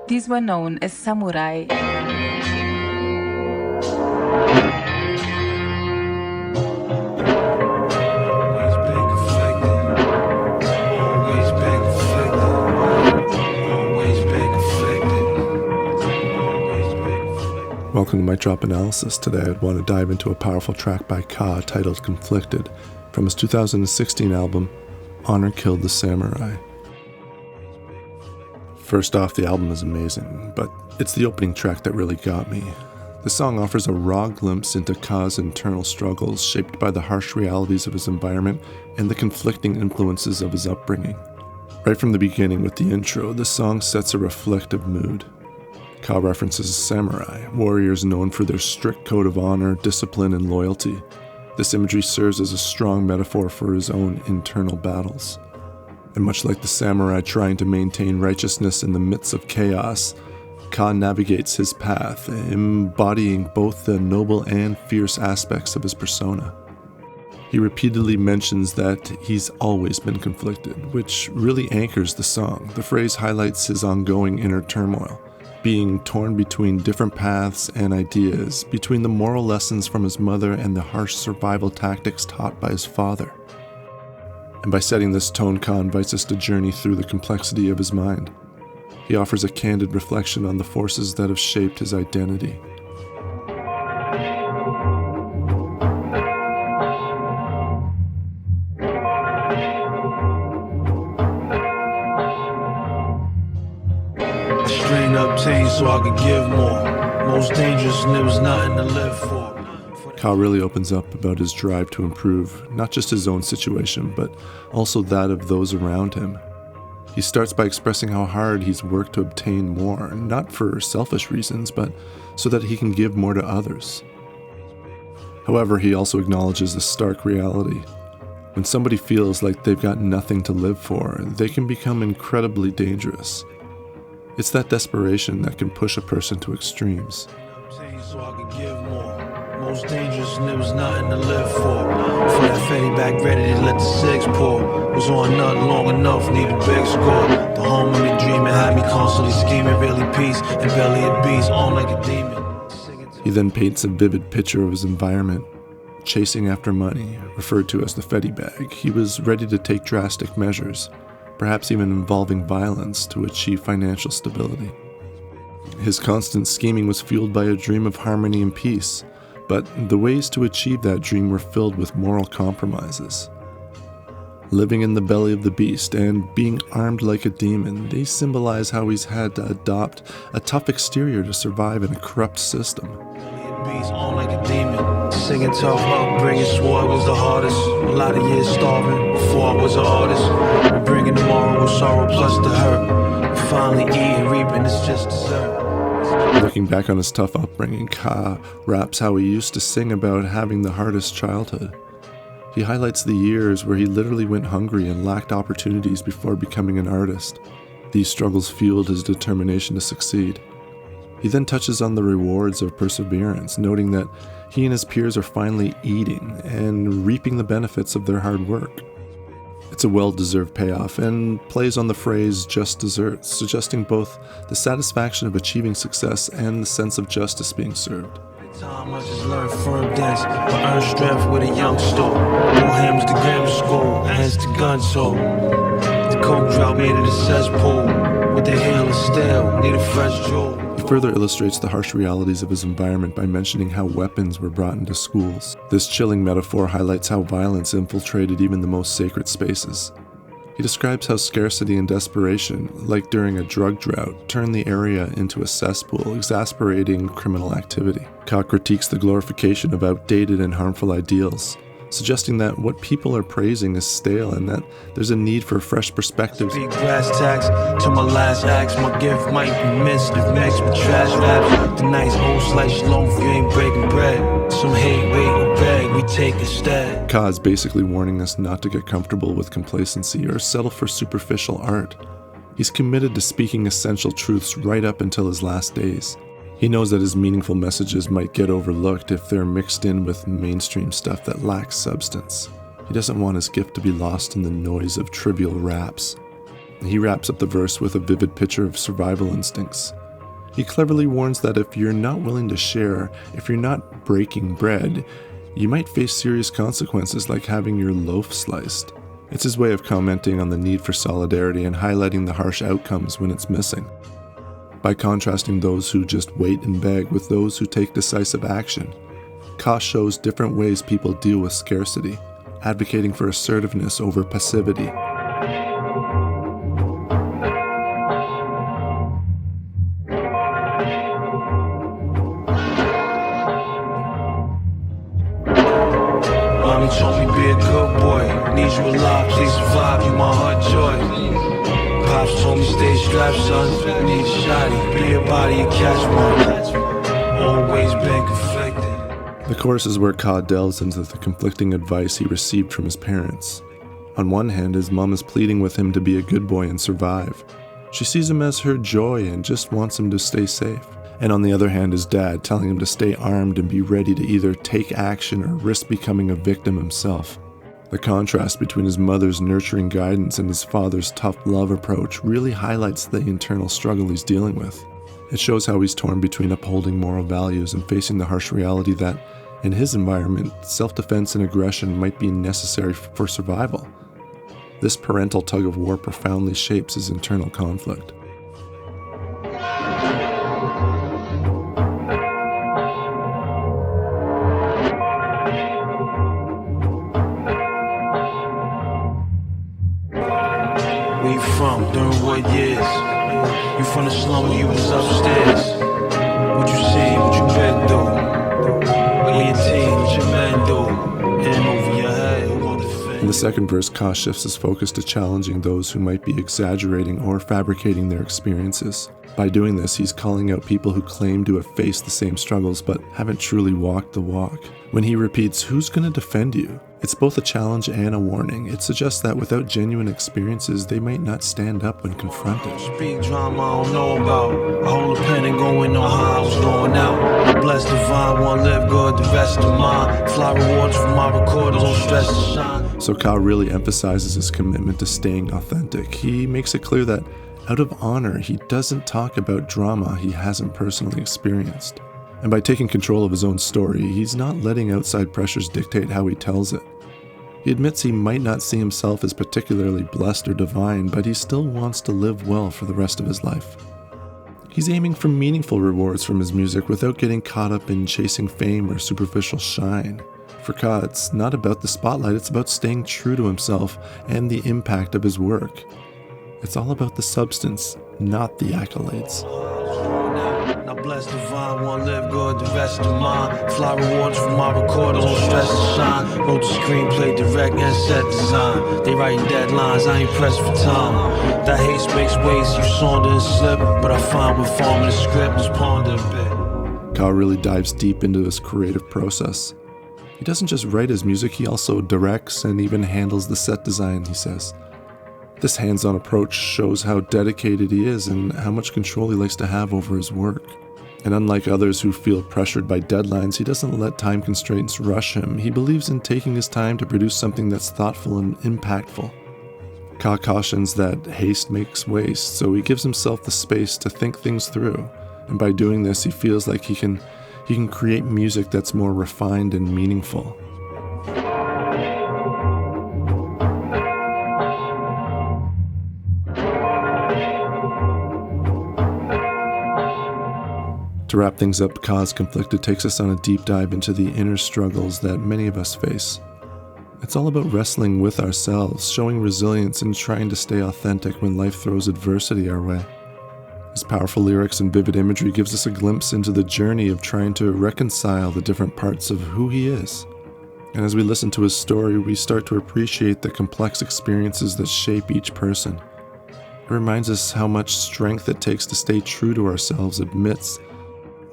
These were known as samurai. Welcome to my Drop Analysis. Today I'd want to dive into a powerful track by Ka titled Conflicted from his 2016 album, Honor Killed the Samurai. First off, the album is amazing, but it's the opening track that really got me. The song offers a raw glimpse into Ka's internal struggles shaped by the harsh realities of his environment and the conflicting influences of his upbringing. Right from the beginning with the intro, the song sets a reflective mood. Ka references samurai, warriors known for their strict code of honor, discipline, and loyalty. This imagery serves as a strong metaphor for his own internal battles. And much like the samurai trying to maintain righteousness in the midst of chaos, Ka navigates his path, embodying both the noble and fierce aspects of his persona. He repeatedly mentions that he's always been conflicted, which really anchors the song. The phrase highlights his ongoing inner turmoil, being torn between different paths and ideas, between the moral lessons from his mother and the harsh survival tactics taught by his father. And by setting this tone, Ka invites us to journey through the complexity of his mind. He offers a candid reflection on the forces that have shaped his identity. So I could give more. Most dangerous, and there was nothing to live for. Ka really opens up about his drive to improve not just his own situation, but also that of those around him. He starts by expressing how hard he's worked to obtain more, not for selfish reasons, but so that he can give more to others. However, he also acknowledges a stark reality. When somebody feels like they've got nothing to live for, they can become incredibly dangerous. It's that desperation that can push a person to extremes. So I could give more. Most dangerous, and there was nothing to live for. For that fatty back ready to let the six pour. Was on nut long enough, need a big score. The home of me dreaming had me constantly scheming, really peace and belly at beast, on like a demon. He then paints a vivid picture of his environment. Chasing after money, referred to as the Fetty bag, he was ready to take drastic measures, perhaps even involving violence to achieve financial stability. His constant scheming was fueled by a dream of harmony and peace, but the ways to achieve that dream were filled with moral compromises. Living in the belly of the beast and being armed like a demon, they symbolize how he's had to adopt a tough exterior to survive in a corrupt system. On like a demon, singing tough upbringing, swore it was the hardest. A lot of years starving before I was an artist. Bringing tomorrow with sorrow plus the hurt. Finally eating, reaping, it's just dessert. Looking back on his tough upbringing, Ka raps how he used to sing about having the hardest childhood. He highlights the years where he literally went hungry and lacked opportunities before becoming an artist. These struggles fueled his determination to succeed. He then touches on the rewards of perseverance, noting that he and his peers are finally eating and reaping the benefits of their hard work. It's a well-deserved payoff and plays on the phrase just desserts, suggesting both the satisfaction of achieving success and the sense of justice being served. Time I just learned firm dance, but earn strength with a young store. More hams to grammar school, hands to gun so. The coke drought made it a cesspool. With the heel of steel, need a fresh jewel. He further illustrates the harsh realities of his environment by mentioning how weapons were brought into schools. This chilling metaphor highlights how violence infiltrated even the most sacred spaces. He describes how scarcity and desperation, like during a drug drought, turned the area into a cesspool, exasperating criminal activity. Ka critiques the glorification of outdated and harmful ideals, suggesting that what people are praising is stale and that there's a need for fresh perspectives. Big brass tacks to my last acts. My gift might be missed if mixed with trash raps. The nice old slice loaf, you ain't breaking bread. Some hate, wait, or beg, we take instead. Ka is basically warning us not to get comfortable with complacency or settle for superficial art. He's committed to speaking essential truths right up until his last days. He knows that his meaningful messages might get overlooked if they're mixed in with mainstream stuff that lacks substance. He doesn't want his gift to be lost in the noise of trivial raps. He wraps up the verse with a vivid picture of survival instincts. He cleverly warns that if you're not willing to share, if you're not breaking bread, you might face serious consequences like having your loaf sliced. It's his way of commenting on the need for solidarity and highlighting the harsh outcomes when it's missing. By contrasting those who just wait and beg with those who take decisive action, Ka shows different ways people deal with scarcity, advocating for assertiveness over passivity. Mommy told me be a good boy. Need you alive, please survive, you my heart joy. Pops told me stay strapped, son. Need a shotty, be a body and catch one. Always been conflicted. The chorus is where Ka delves into the conflicting advice he received from his parents. On one hand, his mom is pleading with him to be a good boy and survive. She sees him as her joy and just wants him to stay safe. And on the other hand, his dad telling him to stay armed and be ready to either take action or risk becoming a victim himself. The contrast between his mother's nurturing guidance and his father's tough love approach really highlights the internal struggle he's dealing with. It shows how he's torn between upholding moral values and facing the harsh reality that, in his environment, self-defense and aggression might be necessary for survival. This parental tug-of-war profoundly shapes his internal conflict. Where you from? During what years? You from the slum when you was upstairs? What you see? What you been through? Where your team? What your men do? In over your head, who won't defend? In the second verse, Ka shifts his focus to challenging those who might be exaggerating or fabricating their experiences. By doing this, he's calling out people who claim to have faced the same struggles but haven't truly walked the walk. When he repeats, "Who's gonna defend you?" it's both a challenge and a warning. It suggests that without genuine experiences, they might not stand up when confronted. Speak drama I don't know about. I hold a pen and going on how I was going out. I bless divine, one live good, the rest of mine. Fly rewards from my recorders, don't stress to shine. So Ka really emphasizes his commitment to staying authentic. He makes it clear that out of honor, he doesn't talk about drama he hasn't personally experienced. And by taking control of his own story, he's not letting outside pressures dictate how he tells it. He admits he might not see himself as particularly blessed or divine, but he still wants to live well for the rest of his life. He's aiming for meaningful rewards from his music without getting caught up in chasing fame or superficial shine. For Ka, it's not about the spotlight, it's about staying true to himself and the impact of his work. It's all about the substance, not the accolades. Now bless divine, one live good, the rest of mine. Fly rewards from my recorders, don't stress to shine. Wrote the screenplay, direct and set design. They writing deadlines, I ain't pressed for time. That haste makes waste, you saunter and slip. But I find when forming the script is ponder a bit. Ka really dives deep into his creative process. He doesn't just write his music, he also directs and even handles the set design, he says. This hands-on approach shows how dedicated he is and how much control he likes to have over his work. And unlike others who feel pressured by deadlines, he doesn't let time constraints rush him. He believes in taking his time to produce something that's thoughtful and impactful. Ka cautions that haste makes waste, so he gives himself the space to think things through. And by doing this, he feels like he can create music that's more refined and meaningful. To wrap things up, Ka's Conflicted takes us on a deep dive into the inner struggles that many of us face. It's all about wrestling with ourselves, showing resilience, and trying to stay authentic when life throws adversity our way. His powerful lyrics and vivid imagery gives us a glimpse into the journey of trying to reconcile the different parts of who he is. And as we listen to his story, we start to appreciate the complex experiences that shape each person. It reminds us how much strength it takes to stay true to ourselves amidst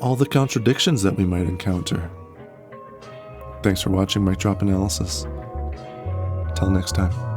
all the contradictions that we might encounter. Thanks for watching Mic Drop Analysis. Till next time.